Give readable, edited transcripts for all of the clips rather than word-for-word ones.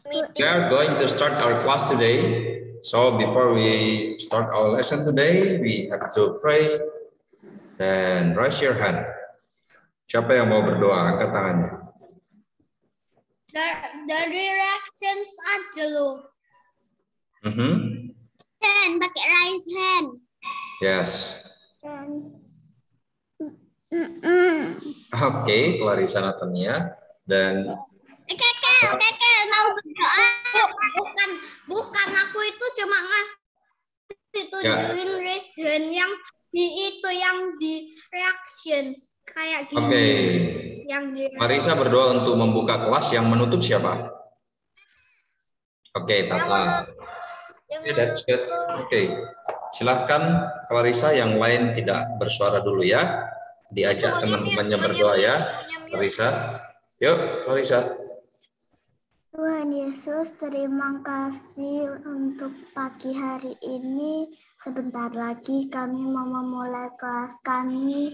We are going to start our class today. So before we start our lesson today, we have to pray. Then raise your hand. Siapa yang mau berdoa? Angkat tangannya. Dari reactions aja loh. Hand, pakai raise hand. Yes. Oke, Clarissa Natania dan Kekel mau berdoa. Bukan aku itu cuma ngasih tunjukin raise hand yang di reactions kayak gini. Oke. Yang di Clarissa berdoa untuk membuka kelas, yang menutup siapa? Oke, Tata. Oke, that's good. Oke. Silahkan Clarissa, yang lain tidak bersuara dulu ya. Diajak teman-temannya berdoa ya. Clarissa. Yuk, Clarissa. Tuhan Yesus, terima kasih untuk pagi hari ini. Sebentar lagi kami mau memulai kelas kami.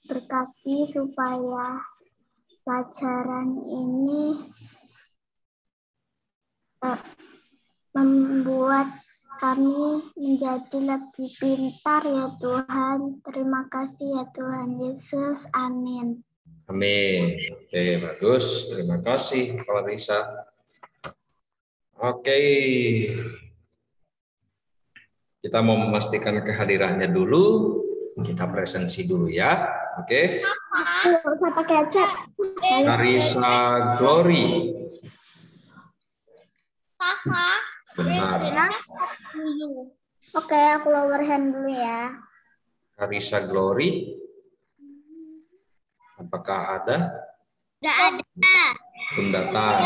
Berkati supaya pelajaran ini membuat kami menjadi lebih pintar ya Tuhan. Terima kasih ya Tuhan Yesus. Amin. Amin. Oke, bagus. Terima kasih, Clarissa. Oke. Kita mau memastikan kehadirannya dulu. Kita presensi dulu ya. Oke. Nggak usah pakai chat. Clarissa Glory. Tasa. Benar. Oke, aku lower hand dulu ya. Clarissa Glory. Apakah ada? Nggak ada. Belum datang.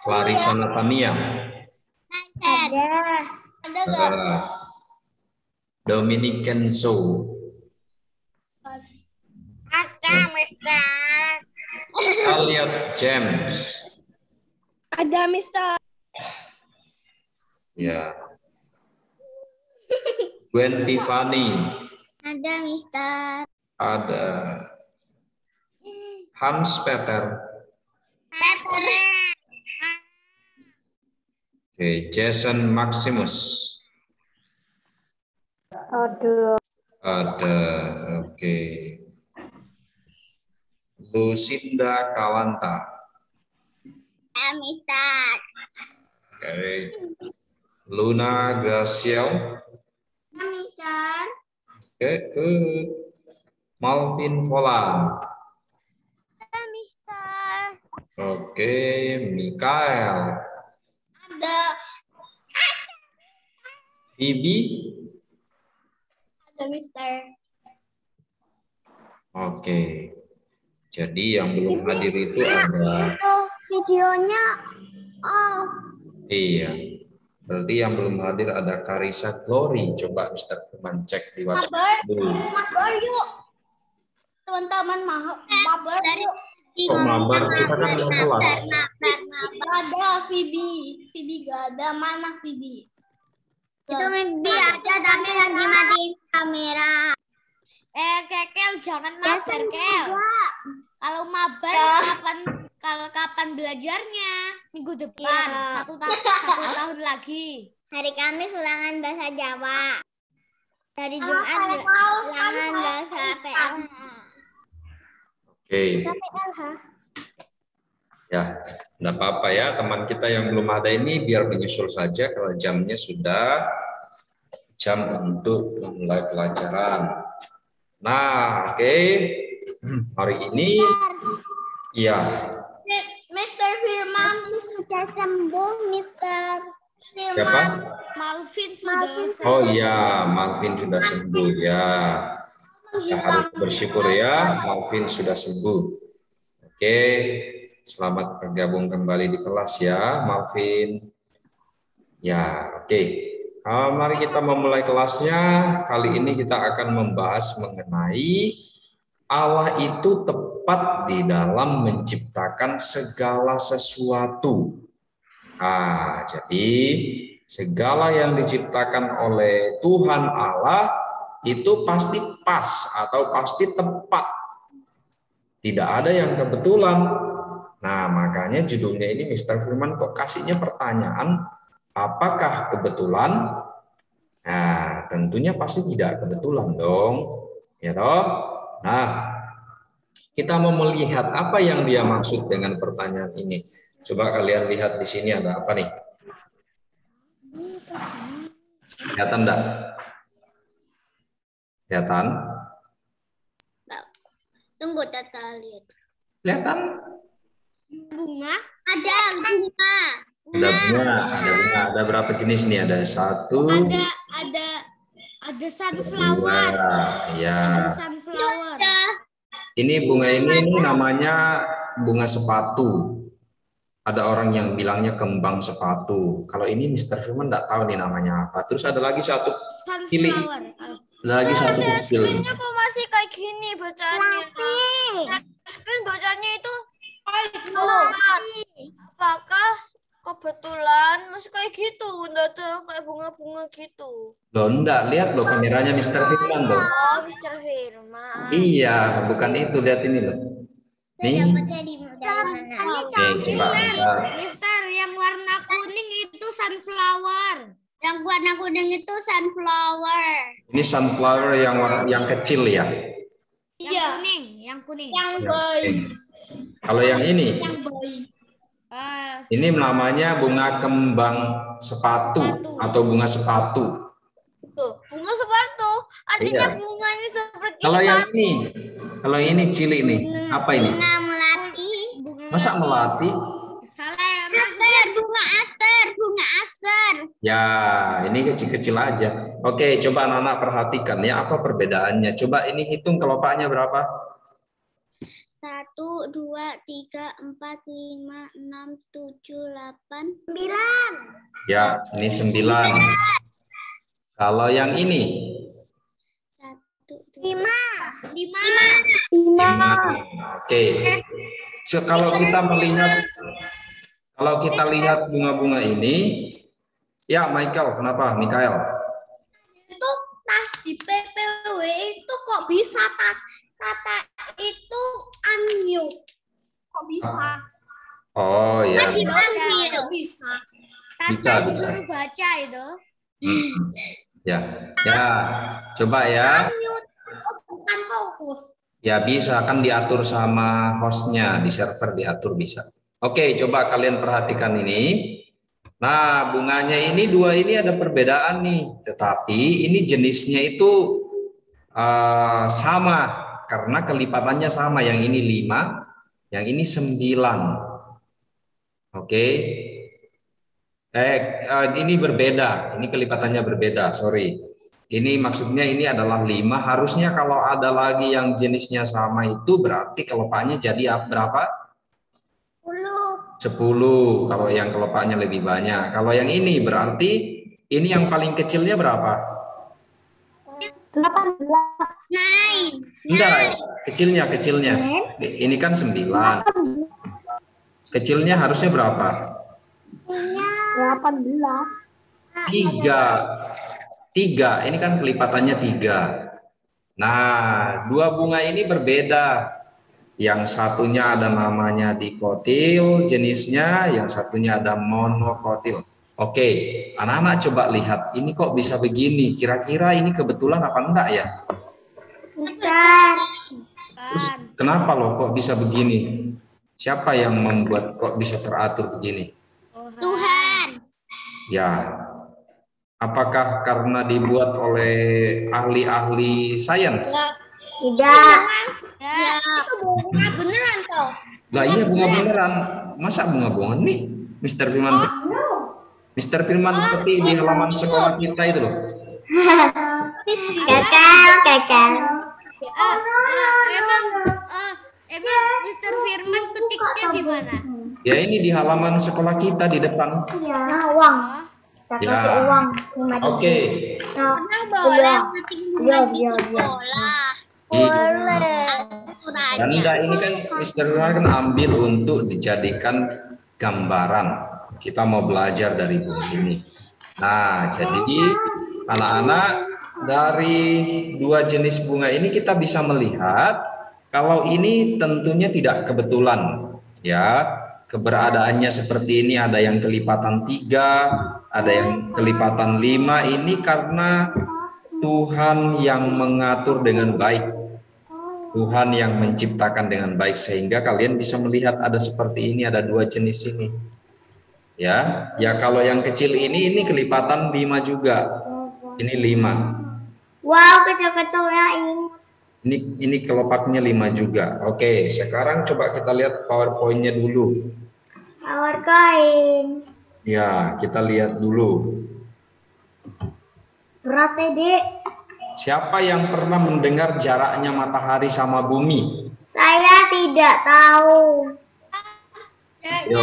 Clarissa Natania. Ada. Ada. Dominic Kenzo. Ada, Mister. Elliot James. Ada Mister. Ya. Gwen Tiffany. Ada, Mister. Ada. Hans Peter. Peter. Oke, Jason Maximus. Aduh. Ada. Oke. Lucinda Kawanta. Ada, Mister. Oke. Luna Graciel. Ada, Mister. Oke, good. Malvin Volan. Ada, Mister. Oke, Mikael. Ada. Phoebe. Ada Mister. Oke. Jadi yang belum hadir itu ada. Itu videonya. Oh. Iya. Berarti yang belum hadir ada Clarissa Glory. Coba Mr. Firman cek di WhatsApp dulu. Mabar yuk. Teman-teman mabar yuk. Kok mabar? Kita kan mau kelas. Gak ada Phoebe. Phoebe gak ada. Mana Phoebe? Itu Mimpi ada tapi lagi matiin kamera. Kekel jangan mabar, Kel. Kalau mabar kapan belajarnya? Minggu depan. Satu tahun lagi. Hari Kamis ulangan bahasa Jawa. Hari Jumat ulangan bahasa PL. Oke. PLH. Ya, enggak apa-apa ya. Teman kita yang belum ada ini biar menyusul saja kalau jamnya sudah jam untuk memulai pelajaran. Nah, oke. Hari ini ya. Mr. Firman Sudah sembuh, Mister. Siapa? Malvin sudah. Oh iya, Malvin sudah sembuh ya. Kita harus bersyukur ya, Malvin sudah sembuh. Oke, selamat bergabung kembali di kelas ya, Malvin. Ya, oke. Mari kita memulai kelasnya. Kali ini kita akan membahas mengenai Allah itu tepat di dalam menciptakan segala sesuatu. Jadi segala yang diciptakan oleh Tuhan Allah itu pasti pas atau pasti tepat. Tidak ada yang kebetulan. Nah, maka makanya judulnya ini Mr. Firman kok kasihnya pertanyaan, apakah kebetulan? Nah, tentunya pasti tidak kebetulan dong, ya toh. Nah, kita mau melihat apa yang dia maksud dengan pertanyaan ini. Coba kalian lihat di sini ada apa nih? Kelihatan enggak? Kelihatan? Tunggu Tata lihat. Kelihatan? Bunga? Ada bunga. Ada bunga, ada berapa jenis nih? Ada satu. Ada sunflower. Ya. Ada sunflower. Ini bunga ini namanya bunga sepatu. Ada orang yang bilangnya kembang sepatu. Kalau ini Mr. Firman enggak tahu nih namanya apa. Terus ada lagi satu pilih. Ada lagi satu kecil. Screen-nya kok masih kayak gini bacaannya? Screen bacanya itu apakah kebetulan masih kayak gitu? Enggak ada kayak bunga-bunga gitu. Loh, enggak, lihat loh kameranya Mr. Firman loh. Oh, Mr. Firman. Iya, bukan itu, lihat ini loh. Nih. Oke, coba. Mister, yang warna kuning itu sunflower. Yang warna kuning itu sunflower. Ini sunflower yang kecil ya. Iya. Yang kuning. Yang boy. Kalau yang ini, Yang boy. ini namanya bunga kembang sepatu atau bunga sepatu. Tuh, bunga sepatu. Artinya Iya. bunga ini seperti Kalau yang ini cilik nih, apa ini? bunga melati. Masa melati? Salah, maksudnya bunga aster, bunga aster. Ya, ini kecil-kecil aja. Oke, coba anak-anak perhatikan ya, apa perbedaannya. Coba ini hitung kelopaknya berapa? 1, 2, 3, 4, 5, 6, 7, 8, 9. Ya, ini 9. Kalau yang ini? 1, 5. 5. Oke. So, kalau kita lihat bunga-bunga ini, ya Michael, kenapa? Mikael? Itu tas di PPW itu kok bisa kata itu unmute. Kok bisa? Oh ya. Dibaca, kok bisa. Bisa. Disuruh baca itu. Ya, coba ya. Unmute. Oh, bukan fokus. Ya bisa, kan diatur sama hostnya, di server diatur bisa. Oke, coba kalian perhatikan ini. Nah, bunganya ini dua ini ada perbedaan nih, tetapi ini jenisnya itu sama karena kelipatannya sama. Yang ini 5, yang ini 9. Oke. Ini berbeda, ini kelipatannya berbeda, sorry. Ini maksudnya ini adalah 5, harusnya kalau ada lagi yang jenisnya sama itu berarti kelopaknya jadi berapa? 10, kalau yang kelopaknya lebih banyak. Kalau yang ini berarti ini yang paling kecilnya berapa? 18. Enggak, kecilnya. Ini kan 9. Kecilnya harusnya berapa? 18. 3, ini kan kelipatannya 3. Nah, dua bunga ini berbeda. Yang satunya ada namanya dikotil jenisnya, yang satunya ada monokotil. Oke, anak-anak coba lihat, ini kok bisa begini? Kira-kira ini kebetulan apa enggak ya? Bukan. Terus kenapa loh kok bisa begini? Siapa yang membuat kok bisa teratur begini? Tuhan. Ya. Apakah karena dibuat oleh ahli-ahli sains? Tidak. Ya, itu bunga beneran toh. Lah iya bunga beneran. Masa bunga bohongan nih? Mr. Firman. Mr. Firman seperti di halaman sekolah kita itu loh. Kakak. Emang Mr. Firman petiknya di mana? Ya ini di halaman sekolah kita di depan. Ya, uang. Ya. Uang. Oke. Emang boleh petik bunga di Iya. sekolah? Dan enggak, ini kan Mr. Firman kan ambil untuk dijadikan gambaran. Kita mau belajar dari buku ini. Nah, jadi anak-anak dari dua jenis bunga ini kita bisa melihat kalau ini tentunya tidak kebetulan, ya. keberadaannya seperti ini, ada yang kelipatan 3, ada yang kelipatan 5, ini karena Tuhan yang mengatur dengan baik. Tuhan yang menciptakan dengan baik sehingga kalian bisa melihat ada seperti ini, ada 2 jenis ini. Ya, kalau yang kecil ini kelipatan 5 juga. Ini 5. Wow, kecil-kecil ya ini. Ini kelopaknya 5 juga. Oke, sekarang coba kita lihat PowerPoint-nya dulu. PowerPoint. Ya, kita lihat dulu. Berat, Dek. Siapa yang pernah mendengar jaraknya matahari sama bumi? Saya tidak tahu. Yo.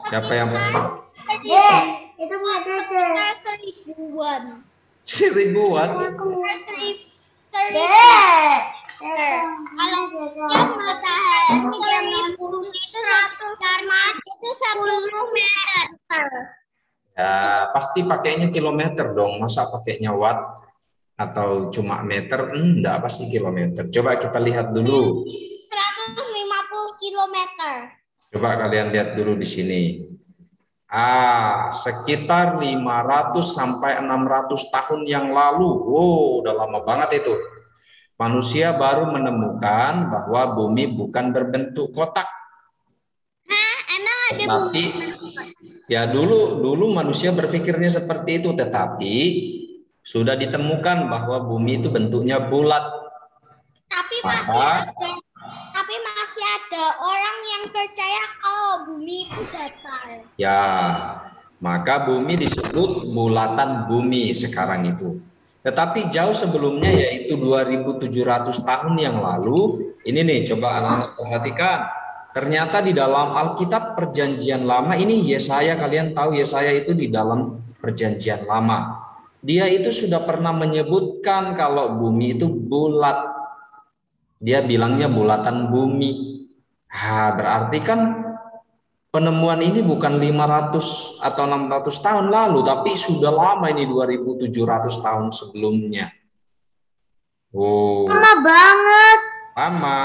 Siapa yang pernah? Dek, itu punya Dede. 1000-an. 1000-an? Dek. Kalau yang matahari dengan bumi itu 10 meter. Ya, pasti pakainya kilometer dong. Masa pakainya watt atau cuma meter? Enggak, pasti kilometer. Coba kita lihat dulu. 150 kilometer. Coba kalian lihat dulu di sini. Sekitar 500 sampai 600 tahun yang lalu. Wow, udah lama banget itu. Manusia baru menemukan bahwa bumi bukan berbentuk kotak. Emang ada Tetapi ya dulu manusia berpikirnya seperti itu, tetapi sudah ditemukan bahwa bumi itu bentuknya bulat. Tapi masih ada orang yang percaya kalau bumi itu datar. Ya, maka bumi disebut bulatan bumi sekarang itu. Tetapi jauh sebelumnya, yaitu 2700 tahun yang lalu, ini nih coba anak-anak perhatikan. Ternyata di dalam Alkitab Perjanjian Lama ini, Yesaya, kalian tahu Yesaya itu di dalam Perjanjian Lama. Dia itu sudah pernah menyebutkan kalau bumi itu bulat. Dia bilangnya bulatan bumi. Berarti kan penemuan ini bukan 500 atau 600 tahun lalu, tapi sudah lama, ini 2700 tahun sebelumnya. Lama banget. Lama.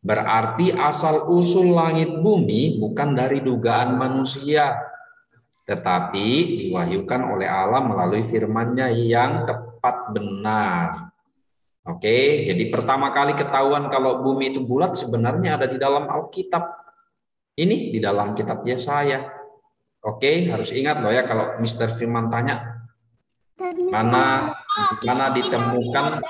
Berarti asal-usul langit bumi bukan dari dugaan manusia, tetapi diwahyukan oleh Allah melalui firman-Nya yang tepat benar. Oke, jadi pertama kali ketahuan kalau bumi itu bulat sebenarnya ada di dalam Alkitab. Ini di dalam kitab Yesaya. Oke, harus ingat loh ya kalau Mr. Firman tanya mana ditemukan.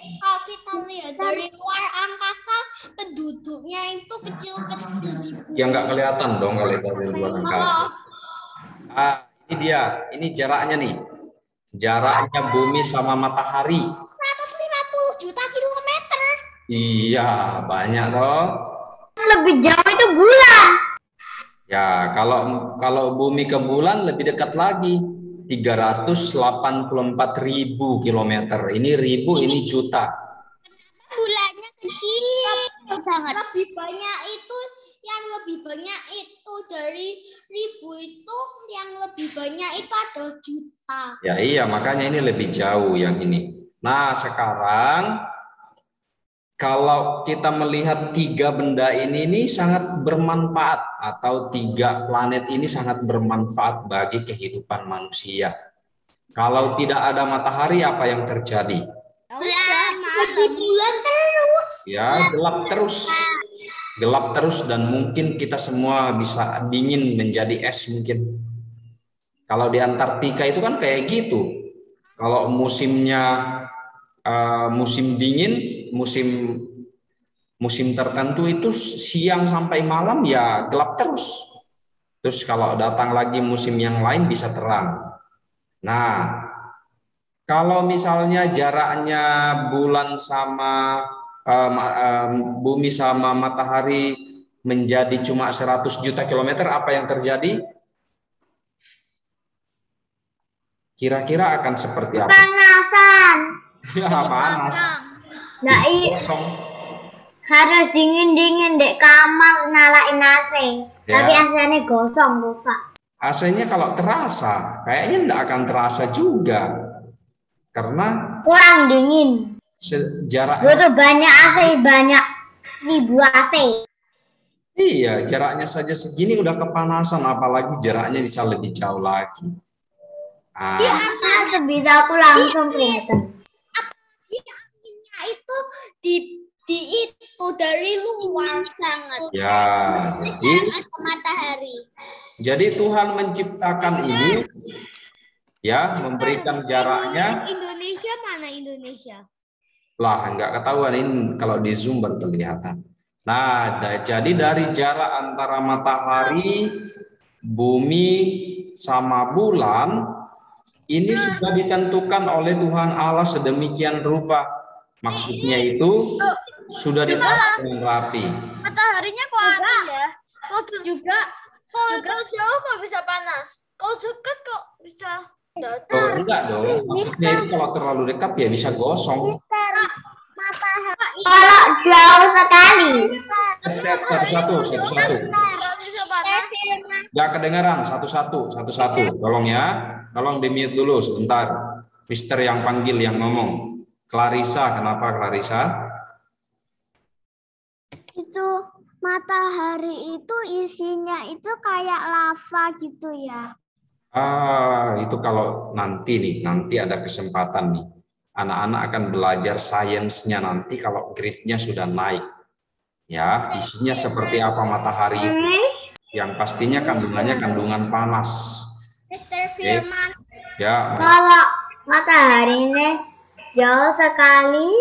Kalau kita lihat dari luar angkasa, penduduknya itu kecil-kecil. Ya nggak kelihatan dong kalau dari luar angkasa. Ini dia, ini jaraknya nih. Jaraknya bumi sama matahari. 150 juta kilometer. Iya, banyak toh. Lebih jauh itu bulan. Ya, kalau bumi ke bulan lebih dekat lagi. 384.000 kilometer. Ini ribu, ini juta. Bulannya kecil banget. Lebih banyak itu dari ribu itu, yang lebih banyak itu adalah juta. Ya iya, makanya ini lebih jauh yang ini. Nah, sekarang kalau kita melihat 3 benda ini sangat bermanfaat, atau 3 planet ini sangat bermanfaat bagi kehidupan manusia. Kalau tidak ada matahari, apa yang terjadi? Bulan terus. Ya, gelap terus dan mungkin kita semua bisa dingin menjadi es mungkin. Kalau di Antartika itu kan kayak gitu. Kalau musimnya musim dingin, musim tertentu itu siang sampai malam ya gelap terus. Terus kalau datang lagi musim yang lain bisa terang. Nah, kalau misalnya jaraknya bulan sama bumi sama matahari menjadi cuma 100 juta kilometer, apa yang terjadi? Kira-kira akan seperti apa? Panasan. Ya, panas. Nah, Kosong. harus dingin-dingin dek kamar nyalain AC. Ya. Tapi AC-nya gosong, rusak. AC-nya kalau terasa, kayaknya tidak akan terasa juga. Karena Kurang dingin. jaraknya Butuh banyak AC, banyak 1000 AC. Iya, jaraknya saja segini udah kepanasan, apalagi jaraknya bisa lebih jauh lagi. Bisa aku langsung kelihatan. Anginnya itu di itu dari luar sangat. Ya, jadi matahari. Jadi Tuhan menciptakan ini, ya, memberikan jaraknya. Indonesia mana Indonesia? Lah, nggak ketahuan ini kalau di Zoom baru kelihatan. Nah, jadi dari jarak antara matahari, bumi, sama bulan, ini sudah ditentukan oleh Tuhan Allah sedemikian rupa. Maksudnya itu sudah dipasang dengan rapi. Mataharinya kok aneh ya? Kok juga jauh kok bisa panas? Kok dekat kok bisa Oh, enggak dong. Maksudnya itu kalau terlalu dekat ya bisa gosong. Matahari kalau jauh sekali. Satu-satu. Nggak kedengaran, satu-satu. Tolong ya. Tolong di-mute dulu sebentar. Mister yang panggil, yang ngomong. Clarissa, kenapa Clarissa? Itu matahari itu isinya itu kayak lava gitu ya. Itu kalau nanti ada kesempatan nih. Anak-anak akan belajar sainsnya nanti kalau grade-nya sudah naik. Ya, isinya seperti apa matahari itu. Yang pastinya kandungannya kandungan panas. Okay. Ya. Kalau mataharinya jauh sekali,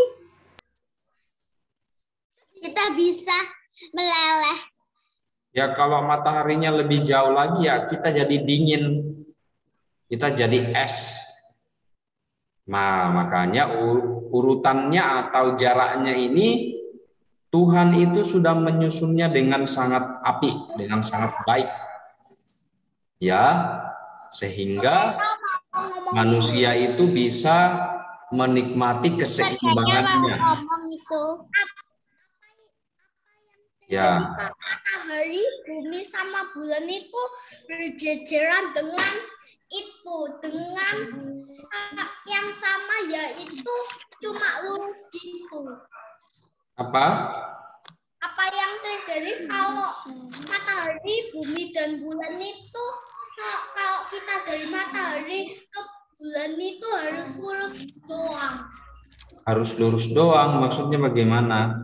kita bisa meleleh. Ya kalau mataharinya lebih jauh lagi ya kita jadi dingin. Kita jadi es. Nah, makanya urutannya atau jaraknya ini Tuhan itu sudah menyusunnya dengan sangat apik, dengan sangat baik. Ya, sehingga manusia itu bisa menikmati keseimbangannya. Ya. Matahari, bumi sama bulan itu berjejeran dengan yang sama, yaitu cuma lurus gitu. Apa yang terjadi kalau matahari, bumi dan bulan itu, kalau kita dari matahari ke bulan itu harus lurus doang. Harus lurus doang, maksudnya bagaimana?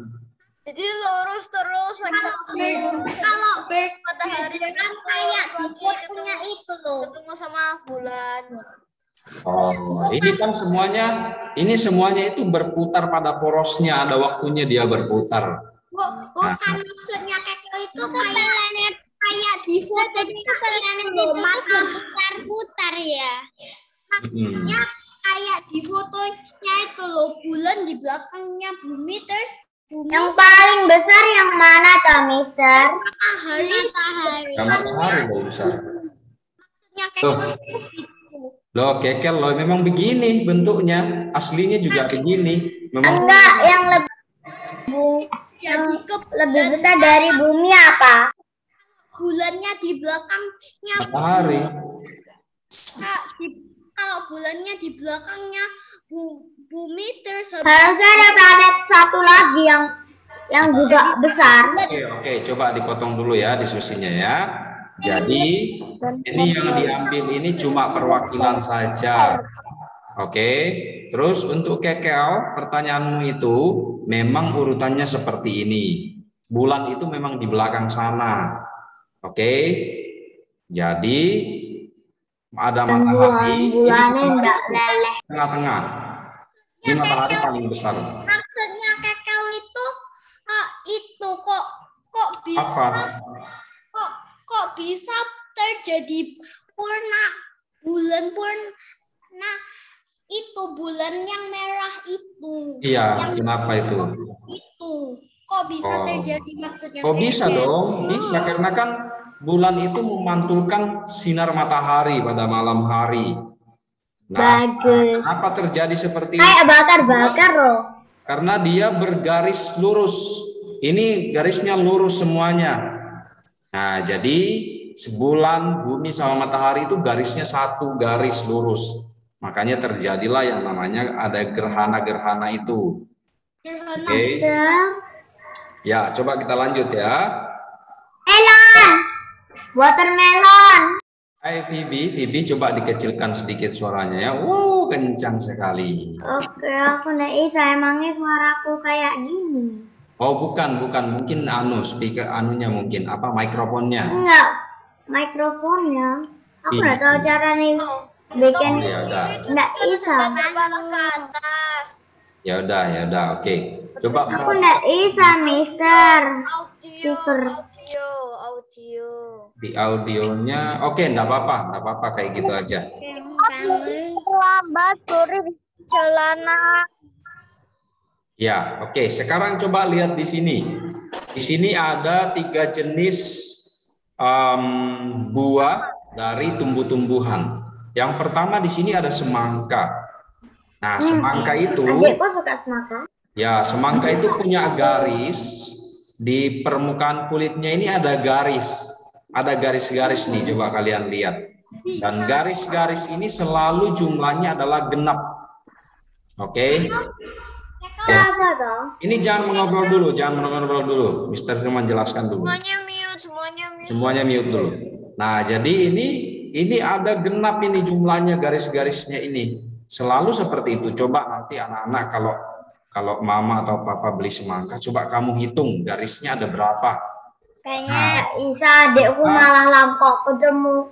Jadi lurus terus. Kalau berjalan kayak di fotonya itu loh, ketemu sama bulan. Oh, ini semuanya itu berputar pada porosnya, ada waktunya dia berputar. Bukan maksudnya itu kayak di foto itu planet itu berputar-putar ya. Maksudnya kayak di fotonya itu loh, bulan di belakangnya bumi, terus bumi. Yang paling besar yang mana toh, Mister? Matahari. Matahari loh besar. Maksudnya gitu. Loh, Kekel loh, memang begini bentuknya, aslinya juga begini. Memang enggak, yang lebih besar dari bumi apa? Bulannya di belakangnya matahari. Kalau bulannya di belakangnya bumi, terus harusnya ada planet satu lagi yang juga besar. Oke, coba dipotong dulu ya diskusinya ya. Jadi ini yang diambil ini cuma perwakilan saja. Oke, terus untuk Kekel, pertanyaanmu itu memang urutannya seperti ini. Bulan itu memang di belakang sana. Oke, jadi ada matahari, tengah-tengah. Ini matahari paling besar. Maksudnya Kekel itu kok bisa? Apa? Kok bisa terjadi bulan purna itu, bulan yang merah itu? Iya, kenapa itu? Kok bisa terjadi maksudnya? Oh bisa dong, bisa karena kan bulan itu memantulkan sinar matahari pada malam hari. Nah, kenapa terjadi seperti ini? Kayak bakar-bakar loh. Karena dia bergaris lurus. Ini garisnya lurus semuanya. Nah, jadi sebulan, bumi sama matahari itu garisnya satu garis lurus. Makanya terjadilah yang namanya ada gerhana-gerhana itu. Gerhana. Okay. Ya, coba kita lanjut ya. Melon. Watermelon. Hai Vivi, coba dikecilkan sedikit suaranya ya. Wow, kencang sekali. Oke, aku nggak bisa. Emangnya suaraku kayak gini? Oh, bukan. Mungkin speaker anunya mungkin. Apa, mikrofonnya? Enggak, mikrofonnya. Aku nggak tahu cara nih bikin. Oh, ya udah. Nggak bisa. Ya udah, oke. Coba Aku nggak bisa, Mister. Audio. di audionya. Oke, enggak apa-apa kayak gitu aja. Lambat, sorry, celana. Ya, oke. Sekarang coba lihat di sini. Di sini ada 3 jenis buah dari tumbuh-tumbuhan. Yang pertama di sini ada semangka. Nah, semangka itu, Adikku suka semangka. ya, semangka itu punya garis di permukaan kulitnya ini ada garis-garis nih. Coba kalian lihat. Dan garis-garis ini selalu jumlahnya adalah genap. Oke. Apa toh? Ini jangan mengobrol dulu, Mister Firman jelaskan dulu. Semuanya mute dulu. Nah, jadi ini ada genap ini jumlahnya, garis-garisnya ini. Selalu seperti itu. Coba nanti anak-anak kalau mama atau papa beli semangka, coba kamu hitung garisnya ada berapa. Kayaknya bisa, adikku malah lampau ketemu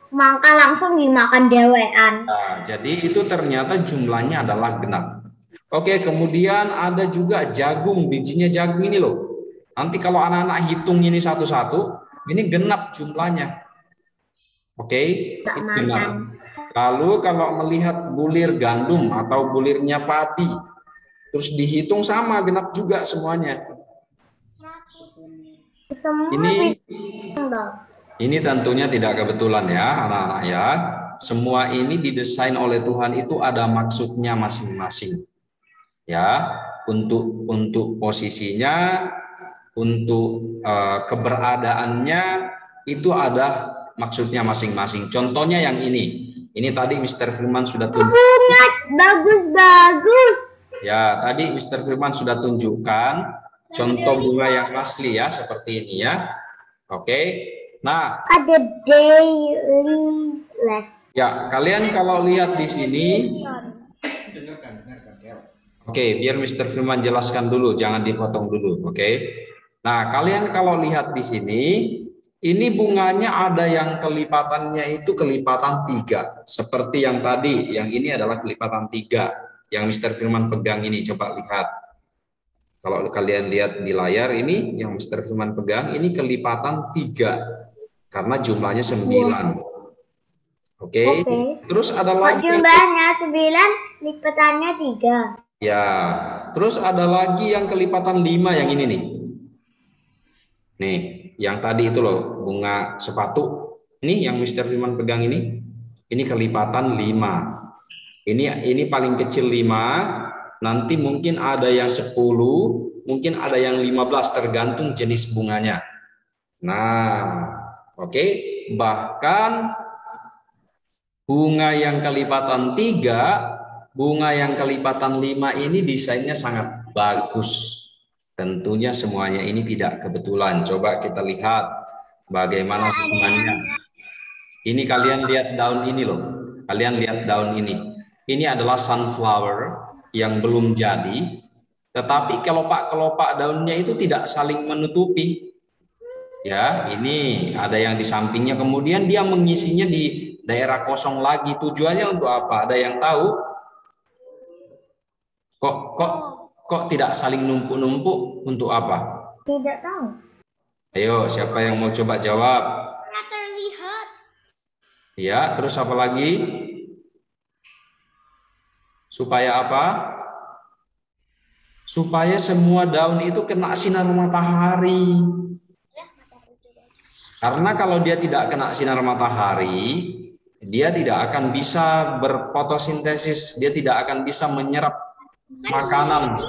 semangka langsung dimakan dewean. Nah, jadi itu ternyata jumlahnya adalah genap. Oke, kemudian ada juga jagung, bijinya jagung ini loh. Nanti kalau anak-anak hitung ini satu-satu, ini genap jumlahnya. Oke, ini genap. Lalu kalau melihat bulir gandum atau bulirnya padi, terus dihitung sama, genap juga semuanya. Ini tentunya tidak kebetulan ya anak-anak ya. Semua ini didesain oleh Tuhan itu ada maksudnya masing-masing. Ya, untuk posisinya, untuk keberadaannya itu ada maksudnya masing-masing. Contohnya yang ini tadi Mr. Firman sudah tunjukkan. Bagus. Ya, tadi Mr. Firman sudah tunjukkan contoh bunga yang asli ya, seperti ini ya. Oke. Nah, ada daily less. Ya, kalian kalau lihat di sini. Oke, biar Mr. Firman jelaskan dulu, jangan dipotong dulu, oke? Nah, kalian kalau lihat di sini, ini bunganya ada yang kelipatannya itu kelipatan 3, seperti yang tadi, yang ini adalah kelipatan 3, yang Mr. Firman pegang ini, coba lihat. Kalau kalian lihat di layar ini, yang Mr. Firman pegang, ini kelipatan 3, karena jumlahnya 9. Oke. Terus ada lagi. Jumlahnya 9, lipatannya 3. Ya, terus ada lagi yang kelipatan 5 yang ini nih. Nih, yang tadi itu loh, bunga sepatu. Ini yang Mr. Firman pegang ini kelipatan 5. Ini paling kecil 5, nanti mungkin ada yang 10, mungkin ada yang 15 tergantung jenis bunganya. Nah, oke, bahkan bunga yang kelipatan 3, bunga yang kelipatan 5 ini desainnya sangat bagus. Tentunya semuanya ini tidak kebetulan. Coba kita lihat bagaimana bunganya. Ini kalian lihat daun ini loh. Kalian lihat daun ini. Ini adalah sunflower yang belum jadi. Tetapi kelopak-kelopak daunnya itu tidak saling menutupi. Ya, ini ada yang di sampingnya. Kemudian dia mengisinya di daerah kosong lagi. Tujuannya untuk apa? Ada yang tahu? Kok tidak saling numpuk-numpuk untuk apa? Tidak tahu. Ayo, siapa yang mau coba jawab? Terlihat. Ya, terus apa lagi? Supaya apa? Supaya semua daun itu kena sinar matahari. Karena kalau dia tidak kena sinar matahari, dia tidak akan bisa berfotosintesis, dia tidak akan bisa menyerap makanan,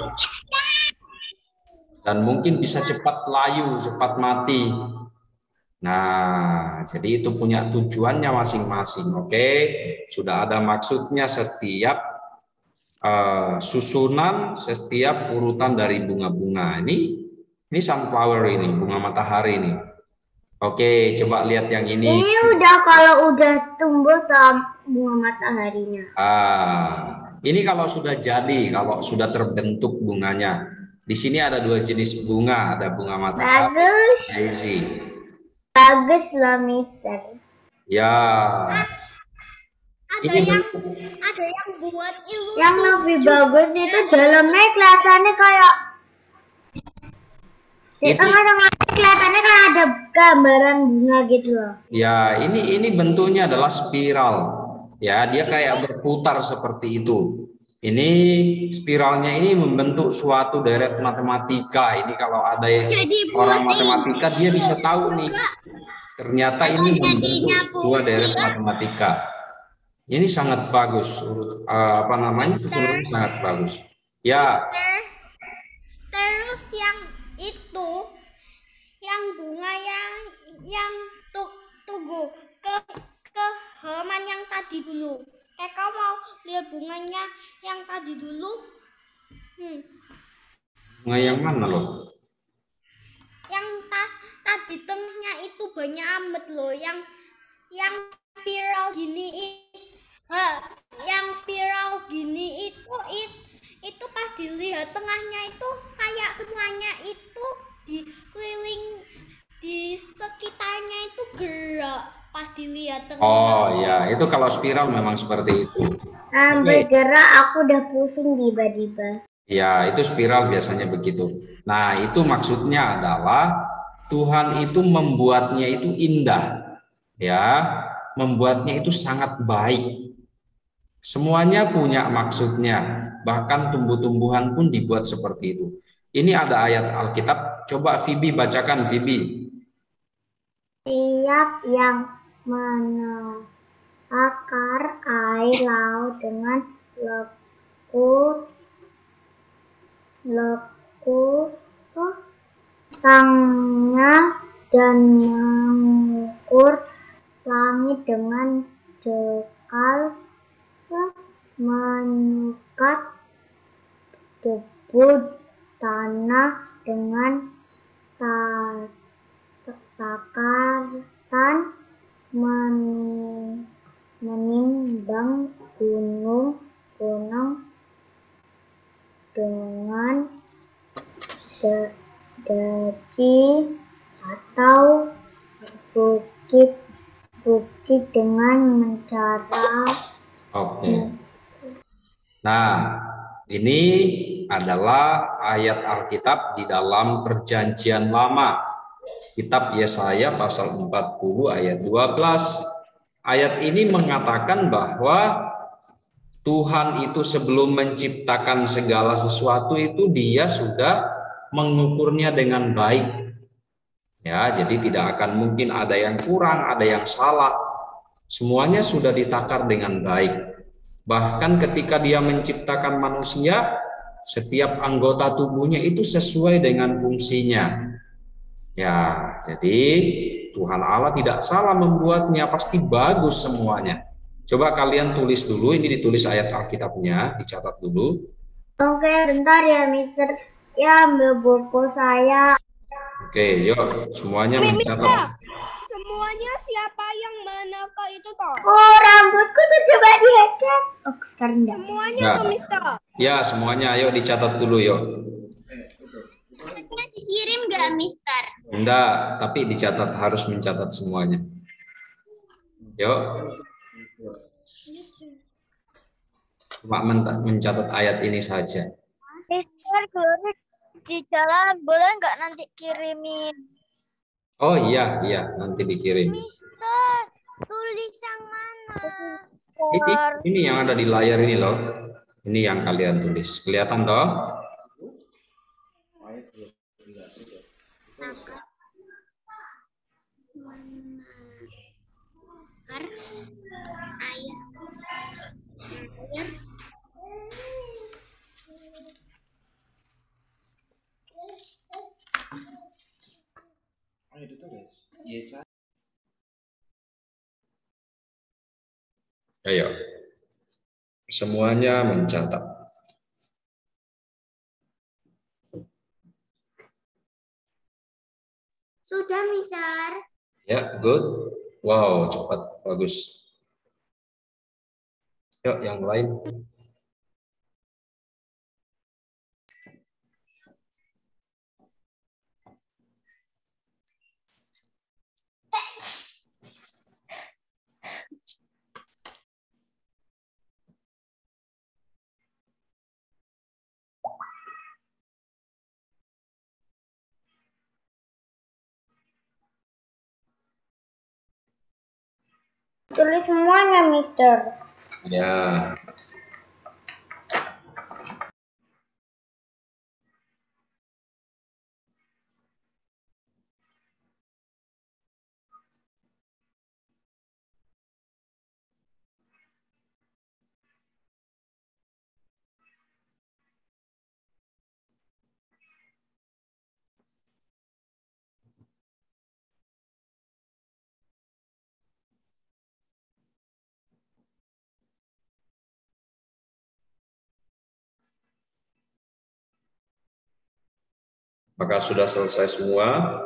dan mungkin bisa cepat layu, cepat mati. Nah, jadi itu punya tujuannya masing-masing. Oke, sudah ada maksudnya setiap susunan, setiap urutan dari bunga-bunga ini Ini sunflower ini, bunga matahari ini. Oke, coba lihat yang ini. Ini udah kalau udah tumbuh bunga mataharinya. Ini kalau sudah jadi, kalau sudah terbentuk bunganya. Di sini ada dua jenis bunga, ada bunga matahari, Bagus. daisy. Bagus loh, Mister. Ya. Ada yang buat ilusi. Yang lebih bagus itu dalamnya kelihatannya kayak di tengah-tengah kelihatannya kayak ada gambaran bunga gitu loh. Ya, ini bentuknya adalah spiral. Ya, dia kayak berputar seperti itu. Ini spiralnya ini membentuk suatu deret matematika. Ini kalau ada orang matematika dia bisa tahu nih. Ternyata ini membentuk sebuah deret matematika. Ini sangat bagus. Apa namanya? Sebenarnya sangat bagus. Ya. Terus yang itu, yang bunga yang tunggu ke halaman yang tadi dulu. Kau mau lihat bunganya yang tadi dulu? Bunga yang mana loh? Yang tadi tengahnya itu banyak amat loh, yang spiral gini yang spiral gini itu pas dilihat tengahnya itu kayak semuanya itu dikeliling di sekitarnya itu gerak pas dilihat tengahnya. Oh ya, itu kalau spiral memang seperti itu. Bergerak aku udah pusing tiba-tiba. Ya, itu spiral biasanya begitu. Nah, itu maksudnya adalah Tuhan itu membuatnya itu indah. Ya, membuatnya itu sangat baik. Semuanya punya maksudnya. Bahkan tumbuh-tumbuhan pun dibuat seperti itu. Ini ada ayat Alkitab. Coba Fibi bacakan, Fibi. Tiap yang menakar air laut dengan tangnya dan mengukur langit dengan dekal, menyukat debu tanah dengan takaran, menimbang gunung-gunung dengan daki atau bukit dengan mencara. Oke. Nah, ini adalah ayat Alkitab di dalam Perjanjian Lama. Kitab Yesaya pasal 40 ayat 12. Ayat ini mengatakan bahwa Tuhan itu sebelum menciptakan segala sesuatu itu dia sudah mengukurnya dengan baik. Ya, jadi tidak akan mungkin ada yang kurang, ada yang salah. Semuanya sudah ditakar dengan baik. Bahkan ketika dia menciptakan manusia, setiap anggota tubuhnya itu sesuai dengan fungsinya. Ya, jadi Tuhan Allah tidak salah membuatnya, pasti bagus semuanya. Coba kalian tulis dulu, ini ditulis ayat Alkitabnya, dicatat dulu. Oke, bentar ya, Mister. Ya, ambil buku saya. Oke, yuk semuanya mencatat. Semuanya siapa yang menakar itu toh? Oh, rambutku tuh coba dicat. Oh, sekarang enggak. Semuanya Ya. toh, Mister? Ya, semuanya ayo dicatat dulu yuk. Dikirim nggak, Mister? Enggak, tapi dicatat, harus mencatat semuanya. Yuk. Cuma mencatat ayat ini saja. Mister, di jalan boleh nggak nanti kirimin? Oh iya, nanti dikirim. Mister, tulis yang mana? Ini yang ada di layar ini loh. Ini yang kalian tulis. Kelihatan toh? Ayo. Semuanya mencatat. Sudah, Mister. Ya, good. Wow, cepat, bagus. Yuk, yang lain. Tulis semuanya, Mister. Ya. Apakah sudah selesai semua?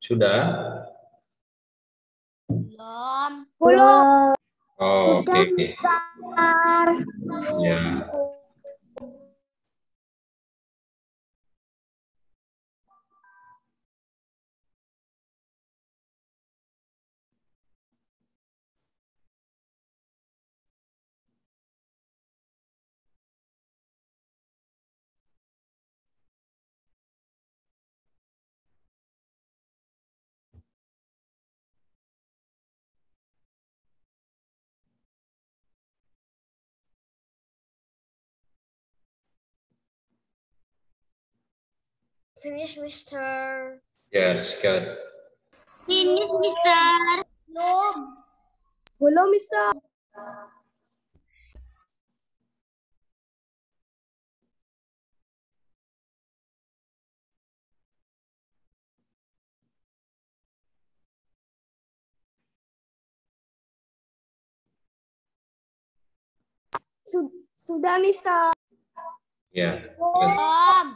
Sudah? Belum. Belum. Oke. Mister. Ya. Finish, Mister. Yes, good. Finish, Mister. Belum. Belum, Mister. Sudah, Mister. Ya, good. Belum.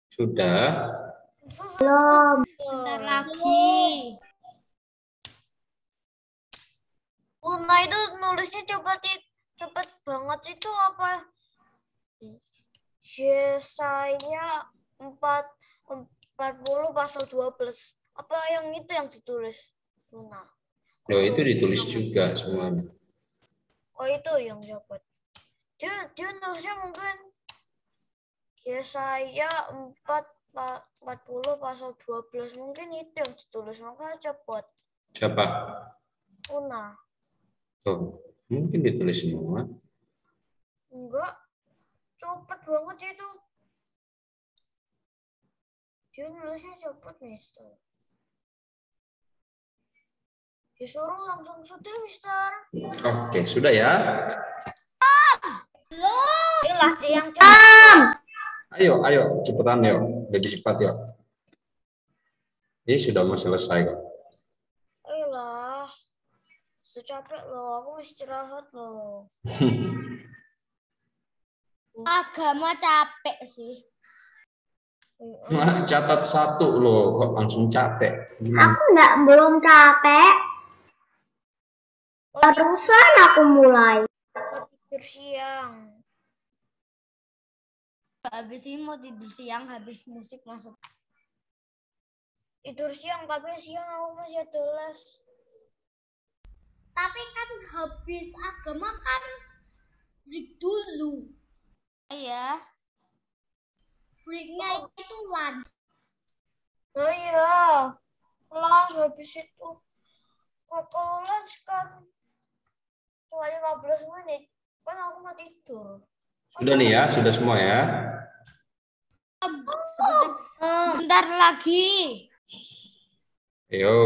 Sudah? Belum. Bentar lagi. Luna itu nulisnya cepet banget itu apa? Yesaya 40 pasal 12. Apa yang itu yang ditulis Luna? Loh, itu ditulis juga semuanya. Oh itu yang dapat. Dia nulisnya mungkin Yesaya 40 pasal 12. Mungkin itu yang ditulis, makanya cepat. Siapa? Luna. Oh, mungkin ditulis semua. Enggak. Cepet banget itu. Dia nulisnya cepet, Mister. Disuruh langsung sudah, Mister. Oke, sudah ya. Inilah dia yang cepat. Ayo, cepetan yuk. Lebih cepat yuk. Ini sudah mau selesai kok. Ayolah. Sudah capek loh, aku mau istirahat loh. Agama capek sih. Catat 1 loh, kok langsung capek. Gimana? Aku belum capek. Barusan aku mulai. Tidur siang. Habis ini mau tidur siang, habis musik masuk. Tidur siang, tapi siang aku masih ada les. Tapi kan habis agama kan break dulu. Iya. Breaknya itu lunch. Oh iya. Lunch habis itu. Kalau lunch kan cuma 15 menit. Kan aku mau tidur. Sudah nih ya, sudah semua ya. Sebentar lagi. Ayo.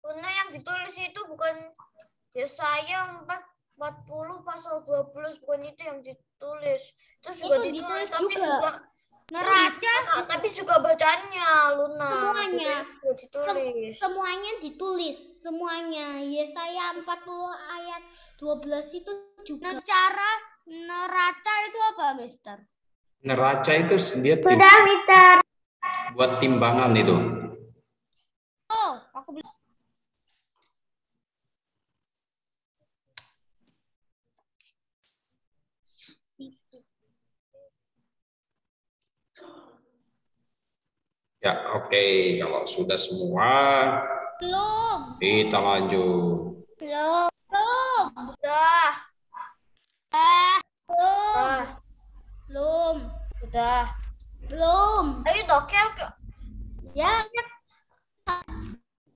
Luna yang ditulis itu bukan Yesaya 40 pasal 12, bukan itu yang ditulis. Itu juga ditulis tapi juga neraca, tapi juga bacanya Luna. Semuanya ditulis. Semuanya ditulis, semuanya. Yesaya 40 ayat 12 itu juga. Neraca itu apa, Mister? Neraca itu dia Sudah, Mister. buat timbangan itu. Oh, aku bilang. Ya, oke. Kalau sudah semua, Belum. kita lanjut. Belum. Sudah. Belum. Sudah. Belum. Ayo Tokel. Ya.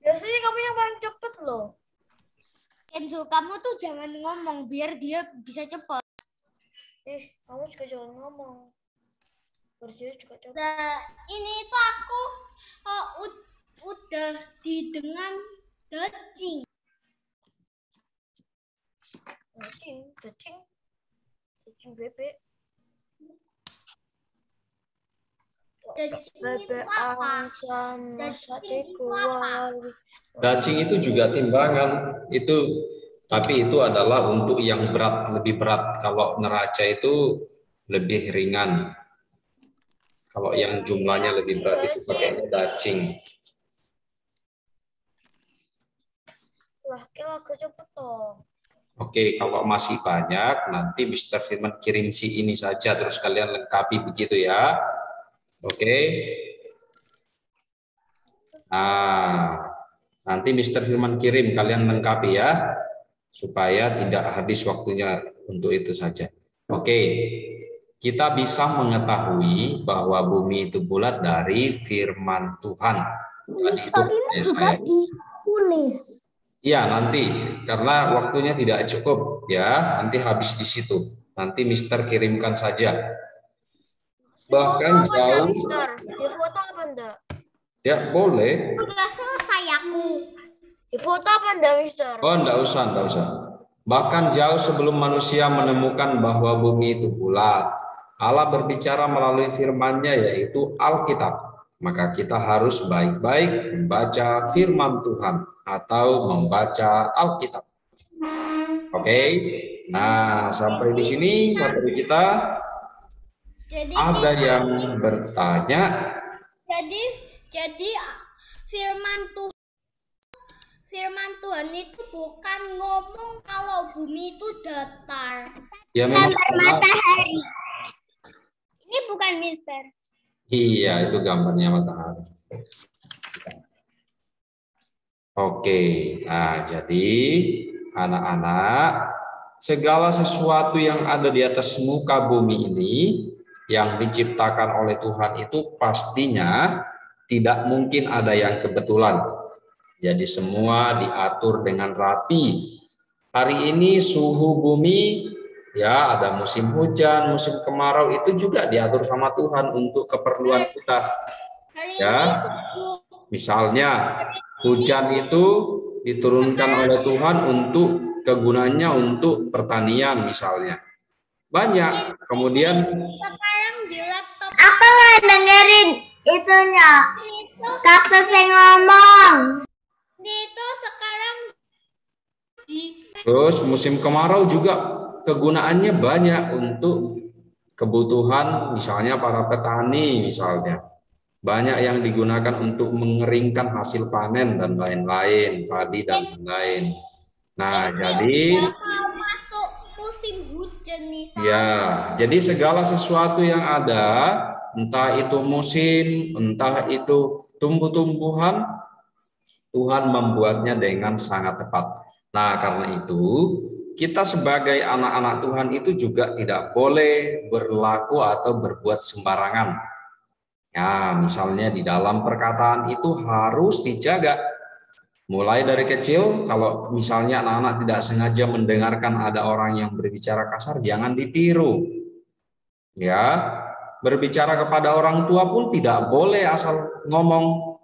Biasanya kamu yang paling cepet loh. Kenzo, kamu tuh jangan ngomong biar dia bisa cepet. Kamu juga jangan ngomong. Biar dia juga cepet. Nah, ini tuh aku udah didengar dacing. Dacing bebek. Dacing itu apa? Daging itu juga timbangan itu, tapi itu adalah untuk yang berat, lebih berat. Kalau neraca itu lebih ringan. Kalau yang jumlahnya lebih berat itu pakai daging. Laki-laki cepet dong. Oke, kalau masih banyak nanti Mr. Firman kirim si ini saja terus kalian lengkapi begitu ya. Oke. Nah, nanti Mr. Firman kirim, kalian lengkapi ya, supaya tidak habis waktunya untuk itu saja. Oke, kita bisa mengetahui bahwa bumi itu bulat dari firman Tuhan. Tadi itu saya. Ditulis. Iya, nanti karena waktunya tidak cukup ya, nanti habis di situ. Nanti Mister kirimkan saja. Bahkan jauh. Di foto apa enggak? Ya, boleh. Udah selesai aku. Di foto apa enggak, Mister? Oh, enggak usah, enggak usah. Bahkan jauh sebelum manusia menemukan bahwa bumi itu bulat, Allah berbicara melalui firman-Nya yaitu Alkitab. Maka kita harus baik-baik membaca firman Tuhan atau membaca Alkitab. Oke. Nah, sampai di sini materi kita. Ada yang bertanya? Jadi firman Tuhan itu bukan ngomong kalau bumi itu datar. Ya, memang matahari. Ini bukan Mister. Iya, itu gambarnya matahari. Oke, nah jadi anak-anak, segala sesuatu yang ada di atas muka bumi ini yang diciptakan oleh Tuhan itu pastinya tidak mungkin ada yang kebetulan. Jadi semua diatur dengan rapi. Hari ini suhu bumi, ya ada musim hujan, musim kemarau, itu juga diatur sama Tuhan untuk keperluan kita. Ya, misalnya hujan itu diturunkan oleh Tuhan untuk kegunaannya untuk pertanian misalnya. Banyak. Kemudian sekarang di laptop Apa nggak dengerin itunya? Kata saya ngomong. itu sekarang terus musim kemarau juga kegunaannya banyak untuk kebutuhan misalnya para petani misalnya. Banyak yang digunakan untuk mengeringkan hasil panen dan lain-lain, padi dan lain-lain. Nah, jadi mau masuk musim hujan nih. ya, jadi segala sesuatu yang ada, entah itu musim, entah itu tumbuh-tumbuhan, Tuhan membuatnya dengan sangat tepat. Nah, karena itu kita sebagai anak-anak Tuhan itu juga tidak boleh berlaku atau berbuat sembarangan. Ya, misalnya di dalam perkataan itu harus dijaga. Mulai dari kecil, kalau misalnya anak-anak tidak sengaja mendengarkan ada orang yang berbicara kasar, jangan ditiru. Ya, berbicara kepada orang tua pun tidak boleh asal ngomong.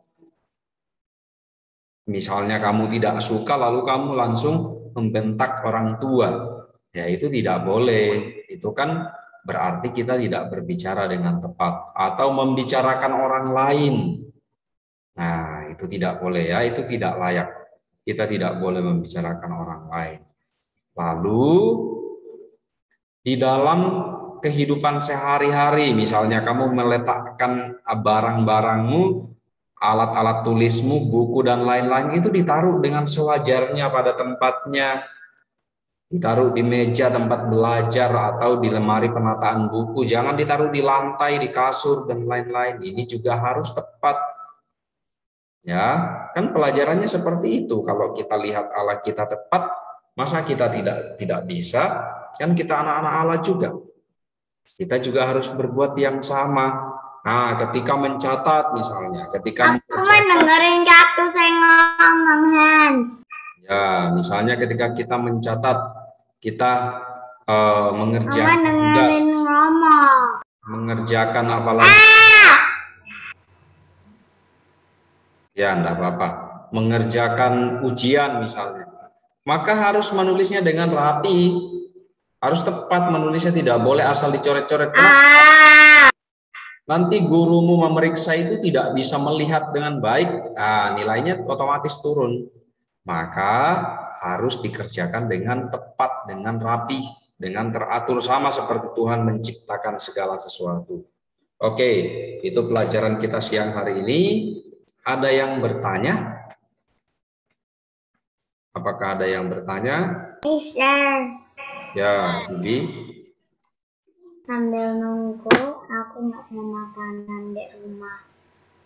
Misalnya kamu tidak suka lalu kamu langsung membentak orang tua. Ya, itu tidak boleh. Itu kan berarti kita tidak berbicara dengan tepat atau membicarakan orang lain. Nah, itu tidak boleh ya, itu tidak layak. Kita tidak boleh membicarakan orang lain. Lalu di dalam kehidupan sehari-hari, misalnya kamu meletakkan barang-barangmu, alat-alat tulismu, buku dan lain-lain itu ditaruh dengan sewajarnya pada tempatnya. Ditaruh di meja tempat belajar atau di lemari penataan buku, jangan ditaruh di lantai, di kasur dan lain-lain. Ini juga harus tepat. Ya, kan pelajarannya seperti itu. Kalau kita lihat Allah kita tepat, masa kita tidak bisa? Kan kita anak-anak Allah juga. Kita juga harus berbuat yang sama. Nah, ketika mencatat misalnya, ketika dengerin waktu saya ngomong, Han. Ya, misalnya ketika kita mencatat, kita mengerjakan tugas, mengerjakan apa lagi? Ya, enggak apa-apa. Mengerjakan ujian misalnya. Maka harus menulisnya dengan rapi. Harus tepat menulisnya, tidak boleh asal dicoret-coret. Nanti gurumu memeriksa itu tidak bisa melihat dengan baik, nilainya otomatis turun. Maka harus dikerjakan dengan tepat, dengan rapi, dengan teratur sama seperti Tuhan menciptakan segala sesuatu. Oke, itu pelajaran kita siang hari ini. Ada yang bertanya? Apakah ada yang bertanya? Ya, Bibi. Sambil nunggu, aku nggak mau makanan di rumah.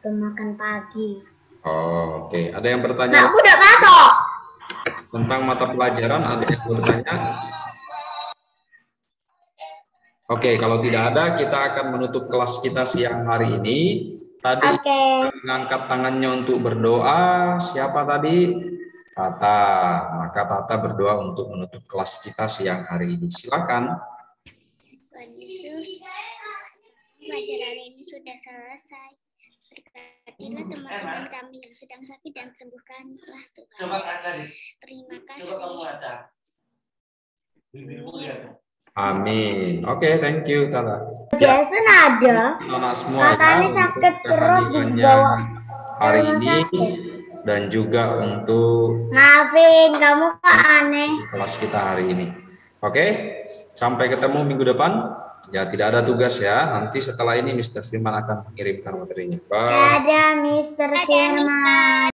Belum makan pagi. Oh, oke. Ada yang bertanya? Aku udah masuk. Tentang mata pelajaran, ada yang bertanya? Oke, kalau tidak ada, kita akan menutup kelas kita siang hari ini. Tadi mengangkat tangannya untuk berdoa. Siapa tadi? Tata. Maka Tata berdoa untuk menutup kelas kita siang hari ini. Silakan. Tuhan Yesus, pelajaran ini sudah selesai. Berkatilah teman-teman kami yang sedang sakit dan sembuhkanlah Tuhan. Terima kasih. Amin. Oke, thank you Tala. Jason ada. Anak semua Katanya sakit perut dibawa hari ini dan juga untuk maafin kamu kok aneh. kelas kita hari ini. Oke, sampai ketemu minggu depan. Ya, tidak ada tugas ya. Nanti setelah ini Mr. Firman akan mengirimkan materinya. Bye. Ada Mr. Firman.